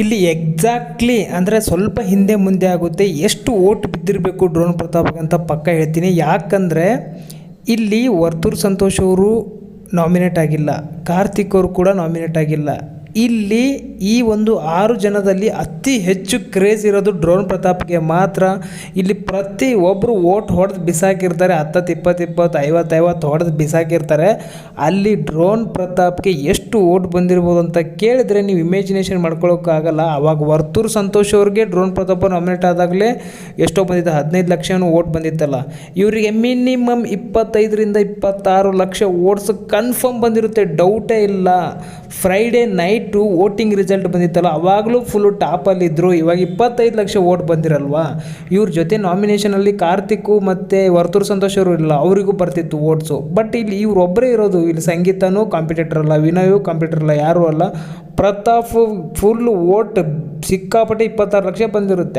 ಇಲ್ಲಿ ಎಕ್ಸಾಕ್ಟ್ಲಿ ಅಂದರೆ ಸ್ವಲ್ಪ ಹಿಂದೆ ಮುಂದೆ ಆಗುತ್ತೆ, ಎಷ್ಟು ಓಟ್ ಬಿದ್ದಿರಬೇಕು ಡ್ರೋನ್ ಪ್ರತಾಪ್ಗೆ ಅಂತ ಪಕ್ಕ ಹೇಳ್ತೀನಿ. ಯಾಕಂದರೆ ಇಲ್ಲಿ ವರ್ತೂರು ಸಂತೋಷ್ ಅವರು ನಾಮಿನೇಟ್ ಆಗಿಲ್ಲ, ಕಾರ್ತಿಕ್ ಅವರು ಕೂಡ ನಾಮಿನೇಟ್ ಆಗಿಲ್ಲ. ಇಲ್ಲಿ ಈ ಒಂದು 6 ಜನದಲ್ಲಿ ಅತಿ ಹೆಚ್ಚು ಕ್ರೇಜ್ ಇರೋದು ಡ್ರೋನ್ ಪ್ರತಾಪ್ಗೆ ಮಾತ್ರ. ಇಲ್ಲಿ ಪ್ರತಿ ಒಬ್ಬರು ಓಟ್ ಹೊಡೆದು ಬಿಸಾಕಿರ್ತಾರೆ, 10 20 20 50 ಹೊಡೆದು ಬಿಸಾಕಿರ್ತಾರೆ. ಅಲ್ಲಿ ಡ್ರೋನ್ ಪ್ರತಾಪ್ಗೆ ಎಷ್ಟು ಓಟ್ ಬಂದಿರ್ಬೋದು ಅಂತ ಕೇಳಿದ್ರೆ ನೀವು ಇಮ್ಯಾಜಿನೇಷನ್ ಮಾಡ್ಕೊಳ್ಳೋಕ್ಕಾಗಲ್ಲ. ಅವಾಗ ವರ್ತೂರು ಸಂತೋಷ್ ಅವ್ರಿಗೆ ಡ್ರೋನ್ ಪ್ರತಾಪ್ ನಾಮಿನೇಟ್ ಆದಾಗಲೇ ಎಷ್ಟೋ ಬಂದಿತ್ತು, 15 ಲಕ್ಷ ಓಟ್ ಬಂದಿತ್ತಲ್ಲ. ಇವರಿಗೆ ಮಿನಿಮಮ್ 25 ರಿಂದ 26 ಲಕ್ಷ ಓಟ್ಸ್ ಕನ್ಫರ್ಮ್ ಬಂದಿರುತ್ತೆ, ಡೌಟೇ ಇಲ್ಲ. ಫ್ರೈಡೇ ನೈಟು ವೋಟಿಂಗ್ ರಿಸಲ್ಟ್ ಬಂದಿತ್ತಲ್ಲ, ಅವಾಗಲೂ ಫುಲ್ಲು ಟಾಪಲ್ಲಿದ್ದರು. ಇವಾಗ 25 ಲಕ್ಷ ಓಟ್ ಬಂದಿರಲ್ವಾ. ಇವ್ರ ಜೊತೆ ನಾಮಿನೇಷನಲ್ಲಿ ಕಾರ್ತಿಕ್ ಮತ್ತು ವರ್ತೂರು ಸಂತೋಷ್ ಅವರು ಇಲ್ಲ, ಅವರಿಗೂ ಬರ್ತಿತ್ತು ಓಟ್ಸು. ಬಟ್ ಇಲ್ಲಿ ಇವರೊಬ್ಬರೇ ಇರೋದು. ಇಲ್ಲಿ ಸಂಗೀತನೂ ಕಾಂಪಿಟೇಟರ್ ಅಲ್ಲ, ವಿನಯೂ ಕಾಂಪಿಟೇಟರ್ ಅಲ್ಲ, ಯಾರೂ ಅಲ್ಲ. ಪ್ರತಾಪ್ ಫುಲ್ ಓಟ್ ಸಿಕ್ಕಾಪಟ್ಟೆ 26 ಲಕ್ಷ ಬಂದಿರುತ್ತೆ.